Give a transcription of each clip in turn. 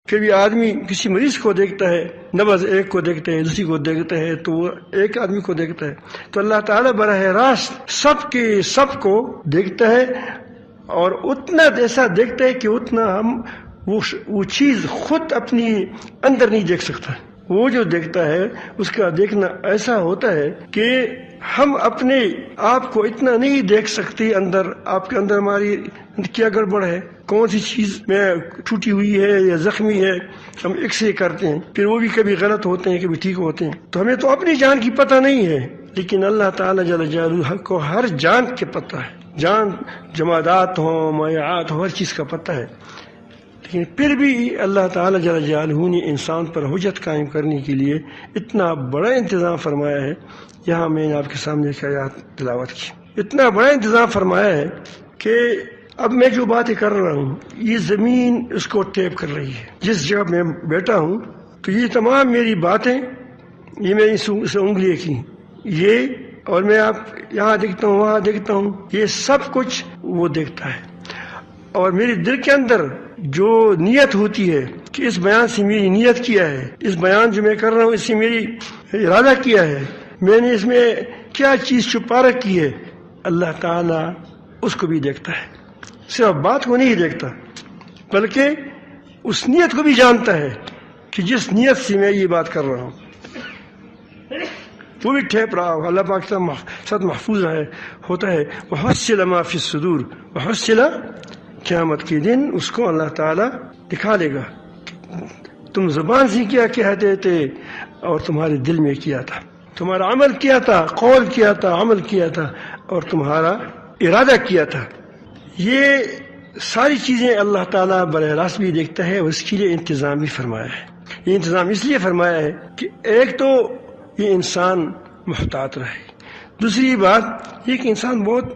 پھر بھی آدمی کسی مریض کو دیکھتا ہے، نبض ایک کو دیکھتا ہے، دوسری کو دیکھتا ہے، تو وہ ایک آدمی کو دیکھتا ہے، تو اللہ تعالیٰ براہ راست سب کے سب کو دیکھتا ہے، اور اتنا ایسا دیکھتا ہے کہ اتنا ہم وہ چیز خود اپنی اندر نہیں دیکھ سکتا۔ وہ جو دیکھتا ہے اس کا دیکھنا ایسا ہوتا ہے کہ ہم اپنے آپ کو اتنا نہیں دیکھ سکتے، اندر آپ کے اندر ہماری کیا گڑبڑ ہے، کون سی چیز میں ٹوٹی ہوئی ہے یا زخمی ہے، ہم ایکس رے کرتے ہیں، پھر وہ بھی کبھی غلط ہوتے ہیں کبھی ٹھیک ہوتے ہیں، تو ہمیں تو اپنی جان کی پتہ نہیں ہے، لیکن اللہ تعالیٰ جل جلالہ کو ہر جان کے پتہ ہے، جان جمادات ہوں مائعات ہوں، ہر چیز کا پتہ ہے، لیکن پھر بھی اللہ تعالیٰ جل جلالہ نے انسان پر حجت قائم کرنے کے لیے اتنا بڑا انتظام فرمایا ہے۔ یہاں میں نے آپ کے سامنے ایک آیات تلاوت کی، اتنا بڑا انتظام فرمایا ہے کہ اب میں جو باتیں کر رہا ہوں یہ زمین اس کو ٹیپ کر رہی ہے، جس جگہ میں بیٹھا ہوں تو یہ تمام میری باتیں، یہ میں نے اسے انگلیاں کی، یہ اور میں آپ یہاں دیکھتا ہوں وہاں دیکھتا ہوں، یہ سب کچھ وہ دیکھتا ہے، اور میرے دل کے اندر جو نیت ہوتی ہے کہ اس بیان سے میری نیت کیا ہے، اس بیان جو میں کر رہا ہوں اس سے میری ارادہ کیا ہے، میں نے اس میں کیا چیز چھپا رکھی ہے، اللہ تعالیٰ اس کو بھی دیکھتا ہے، صرف بات کو نہیں دیکھتا بلکہ اس نیت کو بھی جانتا ہے کہ جس نیت سے میں یہ بات کر رہا ہوں وہ بھی ٹھیپ رہا ہو، اللہ پاک ساتھ محفوظ ہوتا ہے۔ وَحُصِّلَ مَا فِي الصُّدُورِ وَحُصِّلَ، قیامت کے دن اس کو اللہ تعالیٰ دکھا دے گا تم زبان سے کیا کہتے تھے اور تمہارے دل میں کیا تھا، تمہارا عمل کیا تھا، قول کیا تھا، عمل کیا تھا، اور تمہارا ارادہ کیا تھا، یہ ساری چیزیں اللہ تعالیٰ براہ راست بھی دیکھتا ہے، اور اس کے لیے انتظام بھی فرمایا ہے۔ یہ انتظام اس لیے فرمایا ہے کہ ایک تو یہ انسان محتاط رہے، دوسری بات یہ کہ انسان بہت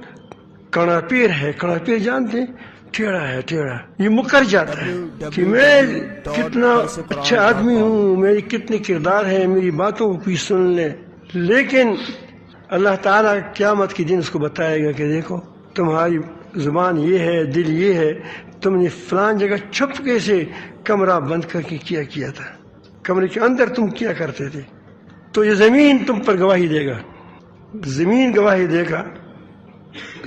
کڑا پیر ہے، کڑا پیر جانتے ہیں، ٹیڑھا ہے، ٹیڑھا، یہ مکر جاتا ہے کہ میں کتنا اچھا آدمی ہوں، میری کتنے کردار ہیں، میری باتوں کو کوئی سن لے، لیکن اللہ تعالیٰ قیامت کے دن اس کو بتائے گا کہ دیکھو تمہاری زبان یہ ہے، دل یہ ہے، تم نے فلان جگہ چھپ کے سے کمرہ بند کر کے کیا تھا، کمرے کے اندر تم کیا کرتے تھے، تو یہ زمین تم پر گواہی دے گا، زمین گواہی دے گا،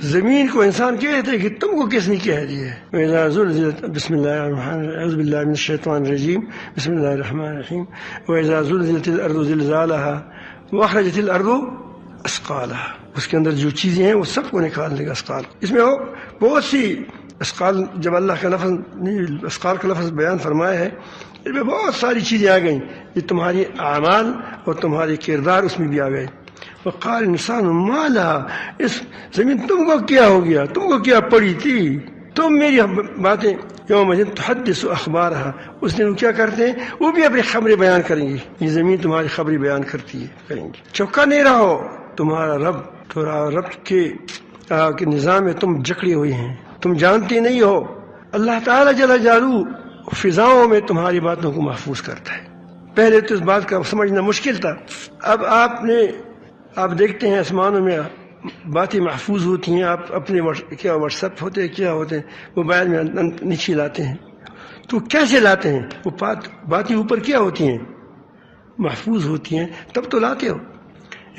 زمین کو انسان کہتے ہیں کہ تم کو کس نے کہہ دیا ہے۔ وَإِذَا زُلْزِلَتْ، بسم اللہ الرحمن الرحیم، اعوذ باللہ من الشیطان الرجیم، بسم اللہ الرحمن الرحیم، وَإِذَا زُلْزِلَتِ الْأَرْضُ زِلْزَالَهَا وَأَخْرَجَتِ الْأَرْضُ أَثْقَالَهَا، اس کے اندر جو چیزیں ہیں وہ سب کو نکال دے گا اسقال، اس میں بہت سی اسقال، جب اللہ کا لفظ اسقال کا لفظ بیان فرمایا ہے اس میں بہت ساری چیزیں آ گئیں، یہ تمہاری اعمال اور تمہارے کردار اس میں بھی آ گئے۔ وقال انسان ما لها، اس زمین تم کو کیا ہو گیا، تم کو کیا پڑی تھی، تم میری باتیں یوم تحدث اخبارها، اس دن وہ کیا کرتے ہیں، وہ بھی اپنی خبریں بیان کریں گی، یہ زمین تمہاری خبریں بیان کرتی ہے، کریں گی۔ چوکا نہیں رہو، تمہارا رب، تمہارا رب کے نظام میں تم جکڑے ہوئے ہیں، تم جانتے نہیں ہو، اللہ تعالیٰ جل جلالہ فضاؤں میں تمہاری باتوں کو محفوظ کرتا ہے۔ پہلے تو اس بات کا سمجھنا مشکل تھا، اب آپ دیکھتے ہیں آسمانوں میں باتیں محفوظ ہوتی ہیں، آپ اپنے کیا واٹس ایپ ہوتے ہیں، کیا ہوتے ہیں، موبائل میں نیچے لاتے ہیں، تو کیسے لاتے ہیں، وہ باتیں اوپر کیا ہوتی ہیں، محفوظ ہوتی ہیں، تب تو لاتے ہو۔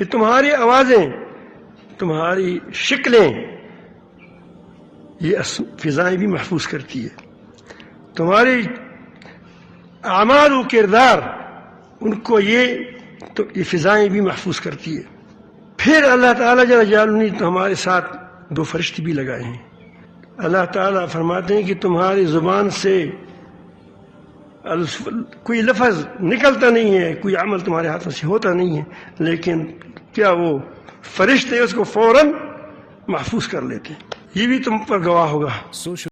یہ تمہاری آوازیں، تمہاری شکلیں، یہ فضائیں بھی محفوظ کرتی ہے، تمہاری اعمال و کردار ان کو یہ فضائیں بھی محفوظ کرتی ہے۔ پھر اللہ تعالیٰ جل جلالہ نے ہمارے ساتھ دو فرشتے بھی لگائے ہیں، اللہ تعالیٰ فرماتے ہیں کہ تمہاری زبان سے کوئی لفظ نکلتا نہیں ہے، کوئی عمل تمہارے ہاتھوں سے ہوتا نہیں ہے، لیکن کیا وہ فرشتے اس کو فوراً محفوظ کر لیتے ہیں، یہ بھی تم پر گواہ ہوگا۔